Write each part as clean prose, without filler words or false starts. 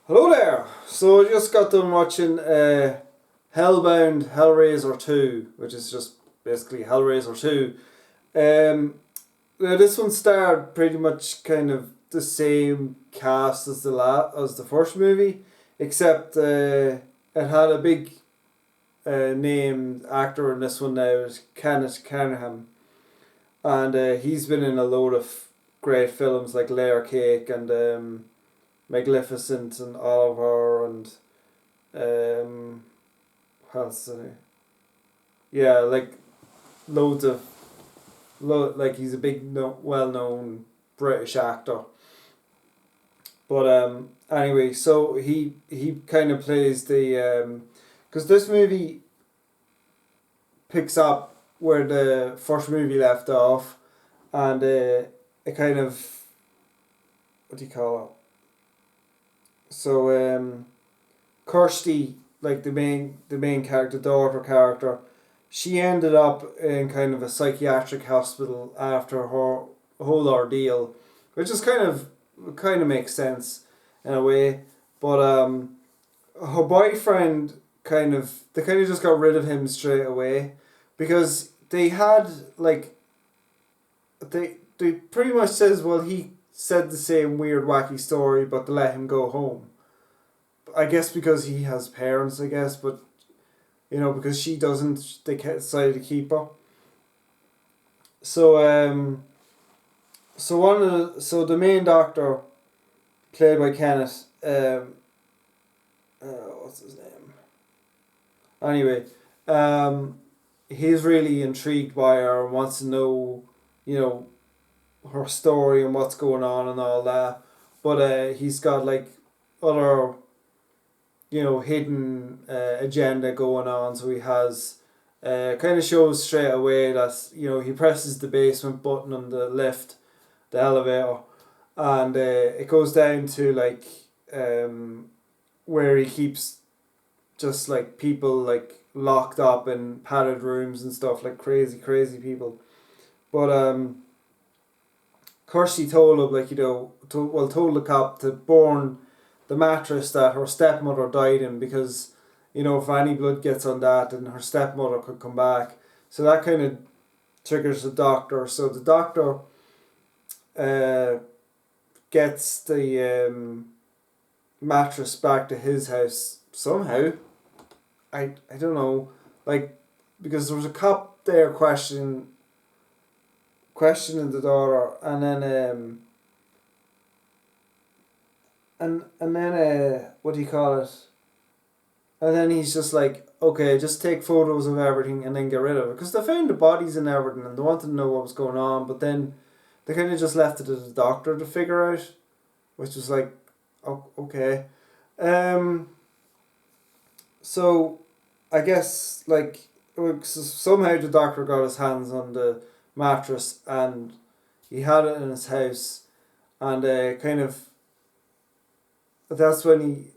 Hello there! So I just got done watching Hellbound Hellraiser 2, which is just basically Hellraiser 2. Now this one starred pretty much kind of the same cast as the first movie, except it had a big named actor in this one now, is Kenneth Carnahan, and he's been in a load of great films like Layer Cake and Magnificent and Oliver and what else is it? Yeah, like loads of like he's a big well known British actor. But anyway, so he kind of plays the because this movie picks up where the first movie left off, and it kind of, what do you call it? So Kirsty, like the main character, daughter character, she ended up in kind of a psychiatric hospital after her whole ordeal, which is kind of makes sense in a way. But her boyfriend they kind of just got rid of him straight away because they had like they pretty much says, well, he said the same weird wacky story, but to let him go home. I guess because he has parents, I guess, but because she doesn't, they decided to keep her. So so the main doctor, played by Kenneth, what's his name? Anyway, he's really intrigued by her and wants to know, you know, her story and what's going on and all that. But he's got like other, hidden agenda going on. So he has, kind of shows straight away that he presses the basement button on the lift, the elevator, and it goes down to like where he keeps just like people like locked up in padded rooms and stuff, like crazy people. But Kirsty told him, like, told the cop to burn the mattress that her stepmother died in, because if any blood gets on that, then her stepmother could come back. So that kind of triggers the doctor. So the doctor uh, gets the mattress back to his house somehow. I don't know, like, because there was a cop there questioning the daughter, and then what do you call it? And then he's just like, okay, just take photos of everything and then get rid of it, because they found the bodies and everything, and they wanted to know what was going on, but then they kind of just left it to the doctor to figure out, which was like, oh, okay. Um. So, I guess like, somehow the doctor got his hands on the mattress and he had it in his house, and kind of, that's when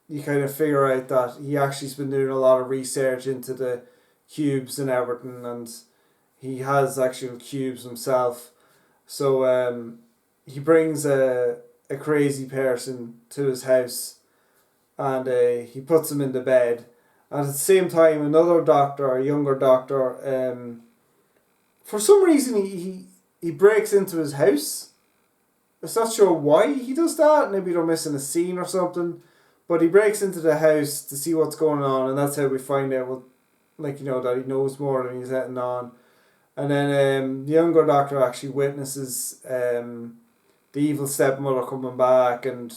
you kind of figure out that he actually's been doing a lot of research into the cubes and everything, and he has actual cubes himself. So he brings a crazy person to his house, and he puts him in the bed. And at the same time, another doctor, a younger doctor, for some reason he breaks into his house. I'm not sure why he does that. Maybe they're missing a scene or something. But he breaks into the house to see what's going on, and that's how we find out that he knows more than he's letting on. And then the younger doctor actually witnesses the evil stepmother coming back and,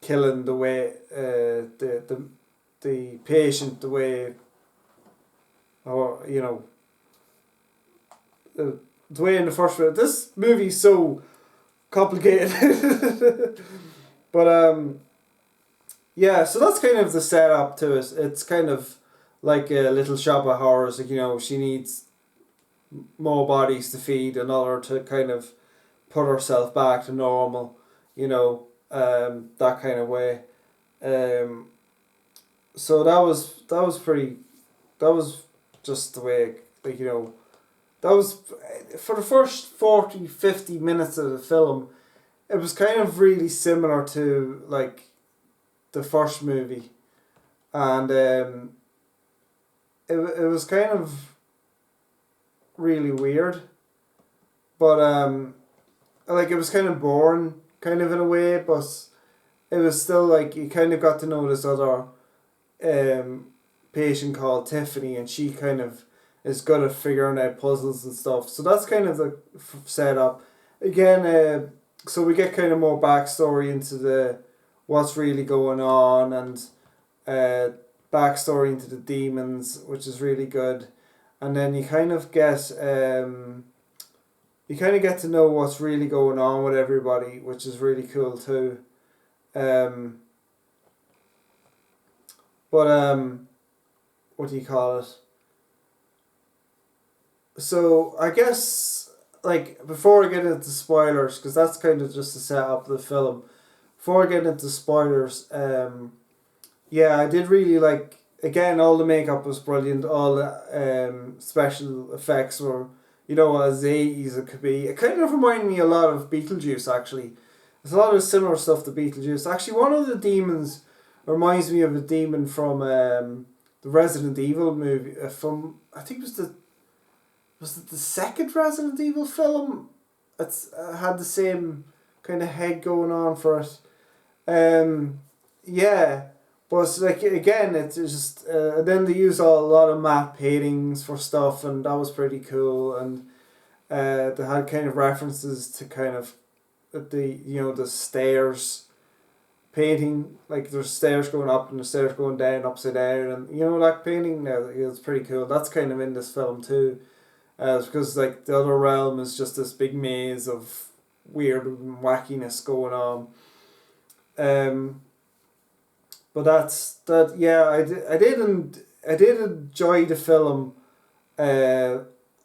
killing the way the patient, the way, or the way in the first place. This movie's so complicated. But yeah, so that's kind of the setup to it. It's kind of like a little shop of horrors. Like, she needs more bodies to feed in order to kind of put herself back to normal. That kind of way. Um, so that was just the way, like, that was, for the first 40, 50 minutes of the film, it was kind of really similar to like the first movie, and it was kind of really weird, but like it was kind of boring, kind of in a way, but it was still like you kind of got to know this other um patient called Tiffany, and she kind of is good at figuring out puzzles and stuff. So that's kind of the setup. Again, so we get kind of more backstory into the what's really going on, and uh, backstory into the demons, which is really good. And then you kind of get to know what's really going on with everybody, which is really cool too. Um, but what do you call it? So I guess like before I get into spoilers, because that's kind of just to set up the film. Before I get into spoilers, yeah, I did really like. Again, all the makeup was brilliant. All the special effects were, as 80s it could be. It kind of reminded me a lot of Beetlejuice actually. There's a lot of similar stuff to Beetlejuice. Actually, one of the demons reminds me of a demon from the Resident Evil movie. From I think it was it the second Resident Evil film? It's had the same kind of head going on for it. Yeah, but it's like again, it's just then they use a lot of matte paintings for stuff, and that was pretty cool. And they had kind of references to kind of the stairs painting, like there's stairs going up and the stairs going down upside down, and that painting now it's pretty cool. That's kind of in this film too, because like the other realm is just this big maze of weird wackiness going on. Um, but that's that. Yeah, I did enjoy the film. Uh,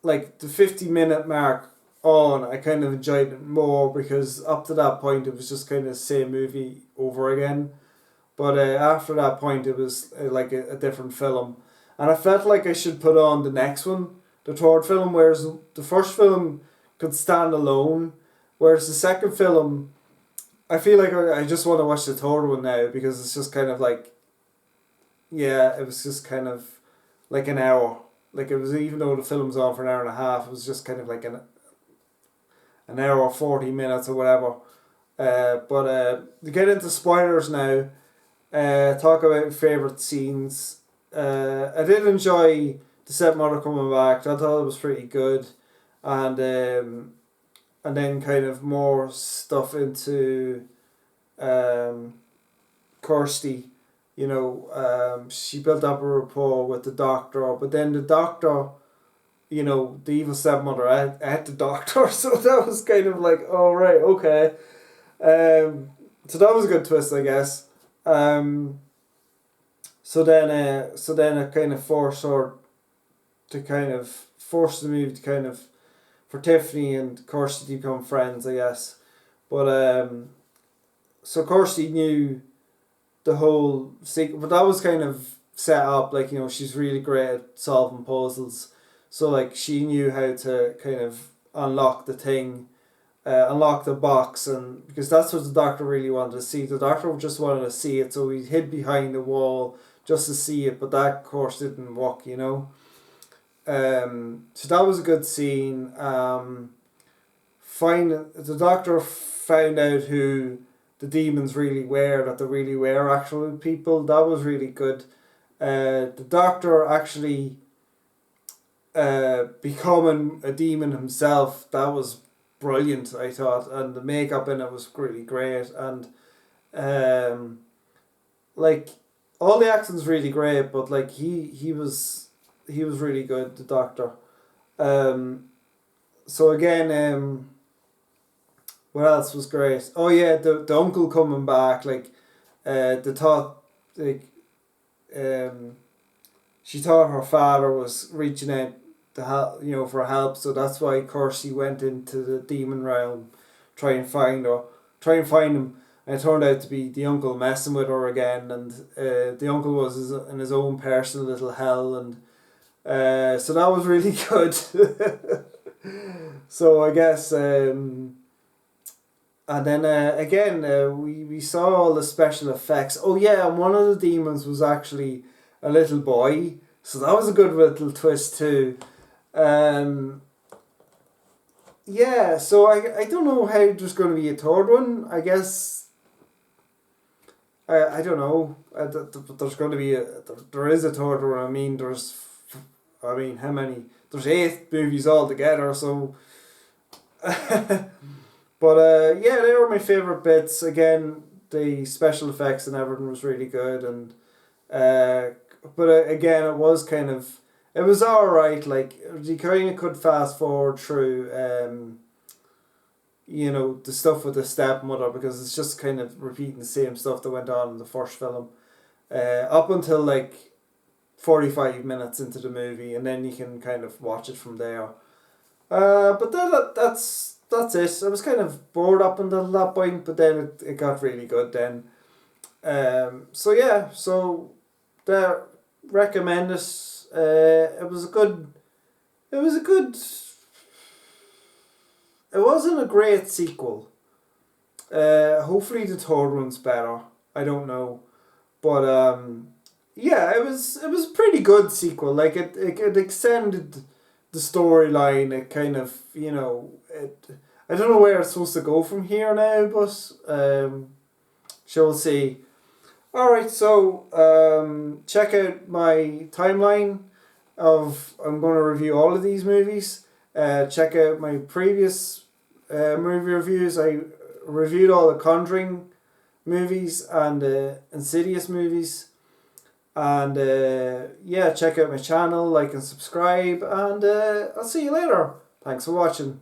like the 50-minute mark on, I kind of enjoyed it more because up to that point it was just kind of the same movie over again. But after that point it was like a different film, and I felt like I should put on the next one, the third film, whereas the first film could stand alone, whereas the second film I feel like I just want to watch the third one now because it's just kind of like, yeah, it was just kind of like an hour. Like it was, even though the film's on for an hour and a half, it was just kind of like an hour or 40 minutes or whatever. But to get into spoilers now, talk about favourite scenes. I did enjoy the stepmother coming back. I thought it was pretty good, and then kind of more stuff into Kirsty. She built up a rapport with the doctor, but then the doctor, the evil stepmother at the doctor, so that was kind of like, oh right, okay. So that was a good twist, I guess. So then it kind of forced her to kind of force the movie to kind of for Tiffany and Kirsty to become friends, I guess. But so Kirsty knew the whole secret, but that was kind of set up like she's really great at solving puzzles, so like she knew how to kind of unlock the thing, unlock the box, and because that's what the doctor really wanted to see. The doctor just wanted to see it, so he hid behind the wall just to see it, but that of course didn't work. So that was a good scene. The doctor found out who the demons really were, that they really were actual people. That was really good. The doctor actually becoming a demon himself, that was brilliant, I thought, and the makeup in it was really great, and like all the acting's really great, but like he was really good, the doctor. So again, what else was great? Oh yeah, the uncle coming back, like the thought, like she thought her father was reaching out to help, for help, so that's why Kirsty went into the demon realm, try and find him, and it turned out to be the uncle messing with her again, and the uncle was in his own personal little hell, and so that was really good. So I guess And then again, we saw all the special effects. Oh yeah, and one of the demons was actually a little boy, so that was a good little twist too. Um, yeah, so I don't know how there's going to be a third one. I guess I don't know. There's going to be there is a third one. I mean, I mean, how many? There's 8 movies altogether. So, but yeah, they were my favorite bits. Again, the special effects and everything was really good, and but again, it was all right. Like you kind of could fast forward through you know, the stuff with the stepmother because it's just kind of repeating the same stuff that went on in the first film. Up until like 45 minutes into the movie, and then you can kind of watch it from there. But that's it. I was kind of bored up until that point, but then it got really good then. So yeah, so there, recommend it. It was a good. It was a good. It wasn't a great sequel. Hopefully the third one's better. I don't know, but yeah, it was a pretty good sequel. Like it extended the storyline. It kind of it. I don't know where it's supposed to go from here now, but shall see. All right, so check out my timeline of I'm going to review all of these movies. Check out my previous movie reviews. I reviewed all the Conjuring movies and Insidious movies. And yeah, check out my channel, like and subscribe, and I'll see you later. Thanks for watching.